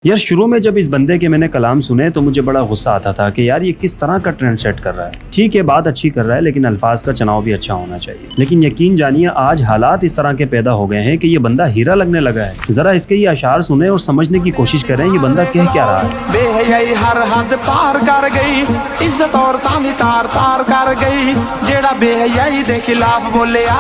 यार शुरू में जब इस बंदे के मैंने कलाम सुने तो मुझे बड़ा गुस्सा आता था कि यार ये किस तरह का ट्रेंड सेट कर रहा है। ठीक है, बात अच्छी कर रहा है, लेकिन अल्फाज का चुनाव भी अच्छा होना चाहिए। लेकिन यकीन जानिए आज हालात इस तरह के पैदा हो गए हैं कि ये बंदा हीरा लगने लगा है। जरा इसके ये अशार सुने और समझने की कोशिश करें ये बंदा कह क्या रहा है। बेहयाई हर हद पार कर गई, इज्जत औरतां दी तार तार कर गई, जेड़ा बेहयाई दे खिलाफ बोलिया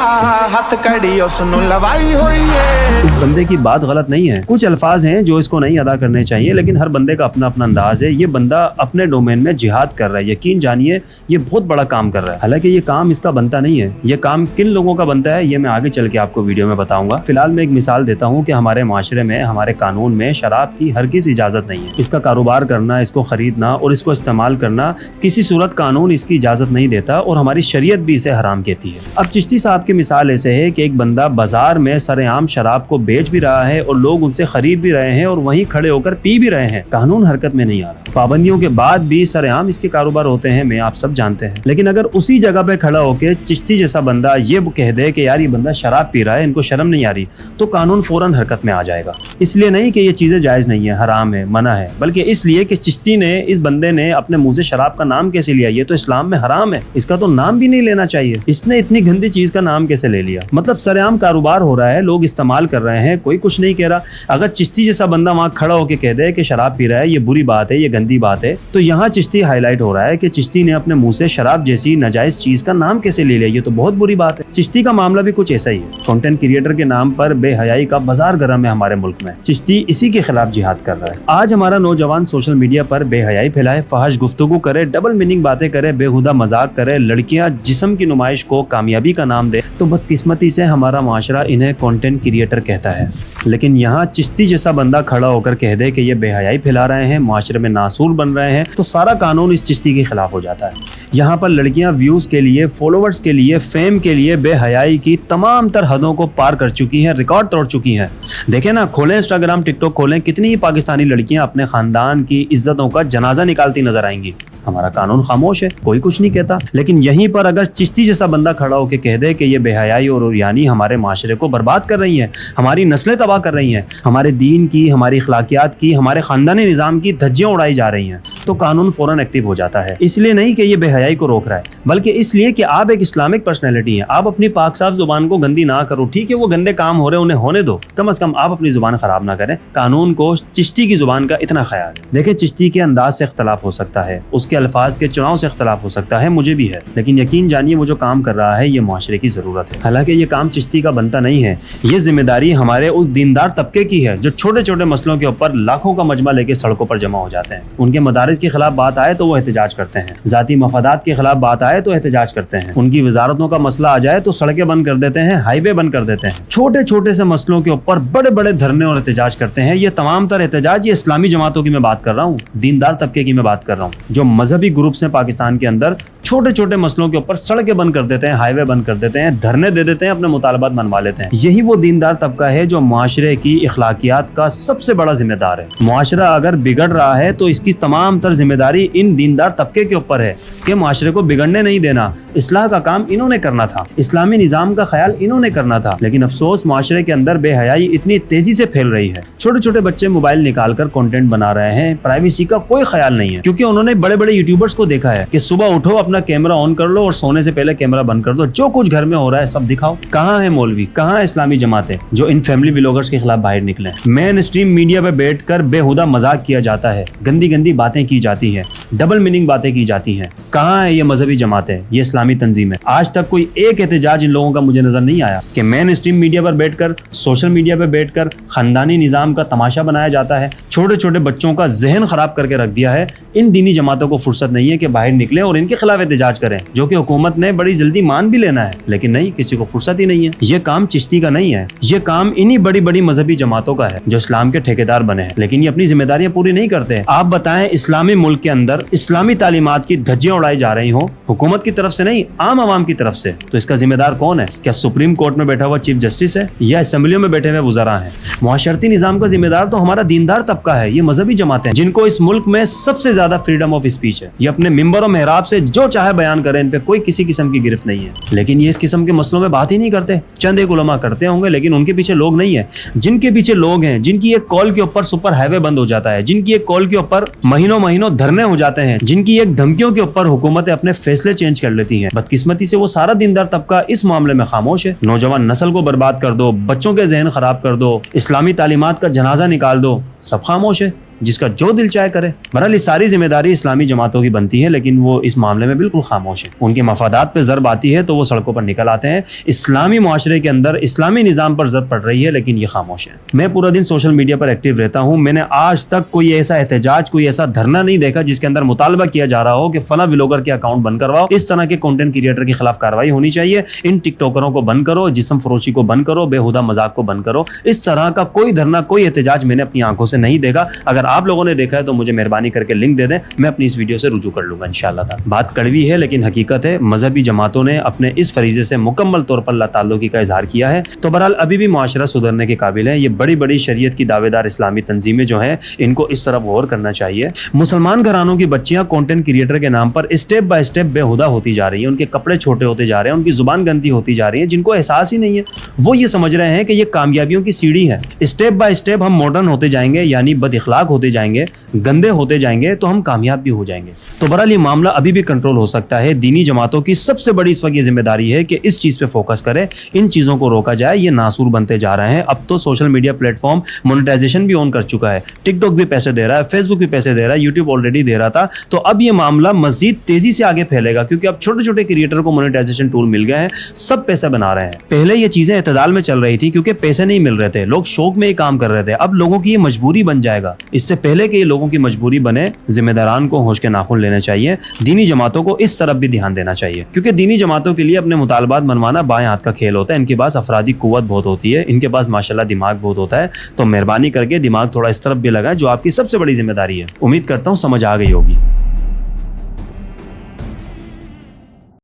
हथ कड़ी उसनू लवाई होई है। इस बंदे की बात गलत नहीं है, कुछ अल्फाज हैं जो इसको नहीं अदा करने चाहिए, लेकिन हर बंदे का अपना अपना अंदाज है। ये बंदा अपने डोमेन में जिहाद कर रहा है, यकीन जानिए ये बहुत बड़ा काम कर रहा है। हालांकि ये काम इसका बनता नहीं है। ये काम किन लोगों का बनता है ये मैं आगे चल के आपको वीडियो में बताऊंगा। फिलहाल मैं एक मिसाल देता हूँ कि हमारे माशरे में, हमारे कानून में शराब की हरगिज़ इजाजत नहीं है। इसका कारोबार करना, इसको खरीदना और इसको इस्तेमाल करना किसी सूरत कानून इसकी इजाजत नहीं देता और हमारी शरीयत भी इसे हराम कहती है। अब चिश्ती साहब की मिसाल ऐसे है कि एक बंदा बाजार में सरेआम शराब को बेच भी रहा है और लोग उनसे खरीद भी रहे हैं और वहीं खड़े होकर पी भी रहे हैं। कानून हरकत में नहीं आ रहा। पाबंदियों के बाद भी सरेआम इसके कारोबार होते हैं, मैं आप सब जानते हैं। लेकिन अगर उसी जगह पे खड़ा होकर चिश्ती जैसा बंदा ये कह दे कि यार ये बंदा शराब पी रहा है, इनको शर्म नहीं आ रही, तो कानून फौरन हरकत में आ जाएगा। इसलिए नहीं कि ये चीजें जायज नहीं है, हराम है, मना है, बल्कि इसलिए कि चिश्ती ने, इस बंदे ने अपने मुंह से शराब का नाम कैसे लिया। ये तो इस्लाम में हराम है, इसका तो नाम भी नहीं लेना चाहिए। इसने इतनी गंदी चीज का नाम कैसे ले लिया। मतलब सरेआम कारोबार हो रहा है, लोग इस्तेमाल कर रहे हैं, कोई कुछ नहीं कह रहा। अगर चिश्ती जैसा बंदा वहां खड़ा होकर कह दे कि शराब पी रहा है, ये बुरी बात है, ये गंदी बात है, तो यहाँ चिश्ती हाईलाइट हो रहा है कि चिश्ती ने अपने मुंह से शराब जैसी नाजायज चीज का नाम कैसे ले लिया। ये तो बहुत बुरी बात है। चिश्ती का मामला भी कुछ ऐसा ही है। कंटेंट क्रिएटर के नाम पर बेहयाई का बाजार गर्म है हमारे मुल्क में। चिश्ती इसी के खिलाफ जिहाद कर रहा है। आज हमारा नौजवान सोशल मीडिया पर बेहयाई फैलाए, फहश गुफ्तगू करे, डबल मीनिंग बातें करे, बेहुदा मजाक करे, लड़कियां जिस्म की नुमाइश को कामयाबी का नाम दे, तो बदकिस्मती से हमारा माशरा इन्हें कंटेंट क्रिएटर कहता है। लेकिन यहाँ चिश्ती जैसा बंदा खड़ा होकर कह दे कि ये बेहयाई फैला रहे हैं, माशरे में नासूर बन रहे हैं, तो सारा कानून इस चिश्ती के खिलाफ हो जाता है। यहाँ पर लड़कियां व्यूज के लिए, फॉलोवर्स के लिए, फेम के लिए बेहयाई की तमाम तर हदों को पार कर चुकी हैं, रिकॉर्ड तोड़ चुकी हैं। देखें ना, खोलें इंस्टाग्राम, टिकटॉक खोलें, कितनी ही पाकिस्तानी लड़कियां अपने खानदान की इज्जतों का जनाजा निकालती नजर आएंगी। हमारा कानून खामोश है, कोई कुछ नहीं कहता। लेकिन यहीं पर अगर चिश्ती जैसा बंदा खड़ा होकर कह दे कि ये बेहयाई और उरियानी हमारे माशरे को बर्बाद कर रही है, हमारी नस्लें तबाह कर रही हैं, हमारे दीन की, हमारी अखलाकियात की, हमारे खानदानी निज़ाम की धज्जियां उड़ाई जा रही हैं, तो कानून फौरन एक्टिव हो जाता है। इसलिए नहीं कि ये बेहयाई को रोक रहा है, बल्कि इसलिए कि आप एक इस्लामिक पर्सनैलिटी हैं। आप अपनी पाक साफ जुबान को गंदी ना करो। ठीक है, वो गंदे काम हो रहे, उन्हें होने दो, कम से कम आप अपनी जुबान खराब ना करें। कानून को चिश्ती की जुबान का इतना ख्याल है। देखिए, चिश्ती के अंदाज से इख्तलाफ हो सकता है, उसके अल्फाज के चुनाव से इख्तलाफ हो सकता है, मुझे भी है, लेकिन यकीन जानिए वो जो काम कर रहा है ये माशरे की जरूरत है। हालांकि ये काम चिश्ती का बनता नहीं है, ये जिम्मेदारी हमारे उस दीनदार तबके की है जो छोटे छोटे मसलों के ऊपर लाखों का मजमा लेके सड़कों पर जमा हो जाते हैं। उनके मदारिस के खिलाफ बात आए तो वो एहतजाज करते हैं, जाती मफादात के खिलाफ बात आए तो एहतजाज करते हैं, उनकी वजारतों का मसला आ जाए तो सड़कें बंद कर देते हैं, हाईवे बंद कर देते हैं। छोटे छोटे से मसलों के ऊपर बड़े बड़े धरने और एहतजाज करते हैं। ये तमाम तर एहतजाज ये इस्लामी जमातों की मैं बात कर रहा हूँ, दीनदार तबके की मैं बात कर रहा हूँ, जो मजहबी ग्रुप्स हैं पाकिस्तान के अंदर, छोटे छोटे मसलों के ऊपर सड़कें बंद कर देते हैं, हाईवे बंद कर देते हैं, धरने दे देते हैं, अपने मुतालबात मनवा लेते हैं। यही वो दीनदार तबका है जो माशरे की इखलाकियात का सबसे बड़ा जिम्मेदार है। माशरा अगर बिगड़ रहा है तो इसकी तमाम तर जिम्मेदारी इन दीनदार तबके के ऊपर है कि माशरे को बिगड़ने नहीं देना। इस्लाह का काम इन्होंने करना था, इस्लामी निज़ाम का ख्याल इन्होंने करना था। लेकिन अफसोस माशरे के अंदर बेहयाई इतनी तेजी से फैल रही है। छोटे छोटे बच्चे मोबाइल निकाल कर कंटेंट बना रहे हैं, प्राइवेसी का कोई ख्याल नहीं है, क्योंकि उन्होंने बड़े बड़े यूट्यूबर्स को देखा है कि सुबह उठो, अपना कैमरा ऑन कर लो और सोने से पहले कैमरा बंद कर दो, जो कुछ घर में हो रहा है सब दिखाओ। कहाँ है मौलवी, कहाँ है इस्लामी जमातें जो इन फैमिली व्लॉगर्स के खिलाफ बाहर निकले। मेन स्ट्रीम मीडिया पे बैठकर बेहुदा मजाक किया जाता है, गंदी गंदी बातें की जाती हैं, डबल मीनिंग बातें की जाती हैं। कहाँ है ये मजहबी जमातें, ये इस्लामी तंजीमें। आज तक कोई एक एहतजाज इन लोगों का मुझे नजर नहीं आया कि मेन स्ट्रीम मीडिया पर बैठकर, सोशल मीडिया पर बैठकर खानदानी निजाम का तमाशा बनाया जाता है, छोटे छोटे बच्चों का जहन खराब करके रख दिया है। इन दीनी जमातों को फुर्सत नहीं है कि बाहर निकले और इनके खिलाफ एहतजाज करें, जो कि हुकूमत ने बड़ी जल्दी मान भी लेना है, लेकिन नहीं, किसी को फुर्सत ही नहीं है। ये काम चिश्ती का नहीं है, ये काम इन्हीं बड़ी बड़ी मजहबी जमातों का है जो इस्लाम के ठेकेदार बने हैं, लेकिन ये अपनी जिम्मेदारियां पूरी नहीं करते। आप बताएं, इस्लामी मुल्क के अंदर इस्लामी तालीमात की धज्जियां उड़ाई जा रही हो, हुकूमत की तरफ से नहीं, आम आवाम की तरफ से, तो इसका जिम्मेदार कौन है? क्या सुप्रीम कोर्ट में बैठा हुआ चीफ जस्टिस है या असेंबलियों में बैठे हुए वज़रा हैं? मुआशरती निजाम का जिम्मेदार तो हमारा दीनदार तबका है, ये मजहबी जमातें, जिनको इस मुल्क में सबसे ज्यादा फ्रीडम ऑफ स्पीच اسپیچ ہے. یہ اپنے ممبر و محراب سے جو چاہے بیان کریں, ان پہ کوئی کسی قسم کی گرفت نہیں ہے. لیکن یہ اس قسم کے مسئلوں میں بات ہی نہیں کرتے. چند ایک علماء کرتے ہوں گے, لیکن ان کے پیچھے لوگ نہیں ہیں. جن کے پیچھے لوگ ہیں, جن کی ایک کال کے اوپر سپر ہائی وے بند ہو جاتا ہے, جن کی ایک کال کے اوپر مہینوں دھرنے ہو جاتے ہیں, جن کی ایک دھمکیوں کے اوپر حکومتیں اپنے فیصلے چینج کر لیتی ہیں. بدقسمتی سے وہ سارا دیندار طبقہ اس معاملے میں خاموش ہے. نوجوان نسل کو برباد کر دو, بچوں کے ذہن خراب کر دو, اسلامی تعلیمات کا جنازہ نکال دو, سب خاموش ہے. جس کا جو دل چاہے کرے. بہرحال یہ ساری ذمہ داری اسلامی جماعتوں کی بنتی ہے, لیکن وہ اس معاملے میں بالکل خاموش ہے. ان کے مفادات پہ ضرب آتی ہے تو وہ سڑکوں پر نکل آتے ہیں. اسلامی معاشرے کے اندر اسلامی نظام پر ضرب پڑ رہی ہے, لیکن یہ خاموش ہے. میں پورا دن سوشل میڈیا پر ایکٹیو رہتا ہوں. میں نے آج تک کوئی ایسا احتجاج, کوئی ایسا دھرنا نہیں دیکھا جس کے اندر مطالبہ کیا جا رہا ہو کہ فلاں ولاگر کے اکاؤنٹ بند کرواؤ, اس طرح کے کنٹینٹ کریٹر کے خلاف کارروائی ہونی چاہیے, ان ٹک ٹاکروں کو بند کرو, جسم فروشی کو بند کرو, بےہودہ مذاق کو بند کرو. اس طرح کا کوئی دھرنا, کوئی احتجاج میں نے اپنی آنکھوں سے نہیں دیکھا. اگر آپ لوگوں نے دیکھا ہے تو مجھے مہربانی کر کے لنک دے دیں, میں اپنی اس ویڈیو سے رجوع کر لوں گا انشاءاللہ تعالی. بات کڑوی ہے لیکن حقیقت ہے. مذہبی جماعتوں نے اپنے اس فریضے سے مکمل طور پر اللہ تعلقی کا اظہار کیا ہے. تو بہرحال ابھی بھی معاشرہ سدھرنے کے قابل ہے. یہ بڑی بڑی شریعت کی دعوے دار اسلامی تنظیمیں جو ہیں, ان کو اس طرف غور کرنا چاہیے. مسلمان گھرانوں کی بچیاں کنٹینٹ کریٹر کے نام پر اسٹیپ بائی اسٹیپ بےہودہ ہوتی جا رہی ہیں. ان کے کپڑے چھوٹے ہوتے جا رہے ہیں, ان کی زبان گندی ہوتی جا رہی ہے. جن کو احساس ہی نہیں ہے, وہ یہ سمجھ رہے ہیں کہ یہ کامیابیوں کی سیڑھی ہے. اسٹیپ بائی اسٹیپ ہم ماڈرن ہوتے جائیں گے, یعنی بد اخلاق ہوتے جائیں گے, گندے ہوتے جائیں گے, تو ہم کامیاب بھی ہو جائیں گے. تو بہرحال یہ معاملہ ابھی بھی کنٹرول ہو سکتا ہے. دینی جماعتوں کی سب سے بڑی اس وقت یہ ذمہ داری ہے کہ اس چیز پہ فوکس کرے, ان چیزوں کو روکا جائے. یہ ناسور بنتے جا رہے ہیں. اب تو social media platform monetization بھی آن کر چکا ہے. ٹک ٹاک بھی پیسے دے رہا ہے, فیس بک بھی پیسے دے رہا ہے, یوٹیوب آلریڈی دے رہا تھا. تو اب یہ معاملہ مزید تیزی سے آگے پھیلے گا, کیونکہ اب چھوٹے چھوٹے کریٹر کو مونیٹائزیشن ٹول مل گئے ہیں, سب پیسے بنا رہے ہیں. پہلے یہ چیزیں اعتدال میں چل رہی تھی کیونکہ پیسے نہیں مل رہے تھے, لوگ شوق میں ہی کام کر رہے تھے. اب لوگوں کی یہ مجبوری بن جائے گا. اس سے پہلے کہ یہ لوگوں کی مجبوری بنے, ذمہ داران کو ہوش کے ناخن لینے چاہیے. دینی جماعتوں کو اس طرف بھی دھیان دینا چاہیے, کیونکہ دینی جماعتوں کے لیے اپنے مطالبات منوانا بائیں ہاتھ کا کھیل ہوتا ہے. ان کے پاس افرادی قوت بہت ہوتی ہے, ان کے پاس ماشاءاللہ دماغ بہت ہوتا ہے. تو مہربانی کر کے دماغ تھوڑا اس طرف بھی لگائیں, جو آپ کی سب سے بڑی ذمہ داری ہے. امید کرتا ہوں سمجھ آ گئی ہوگی.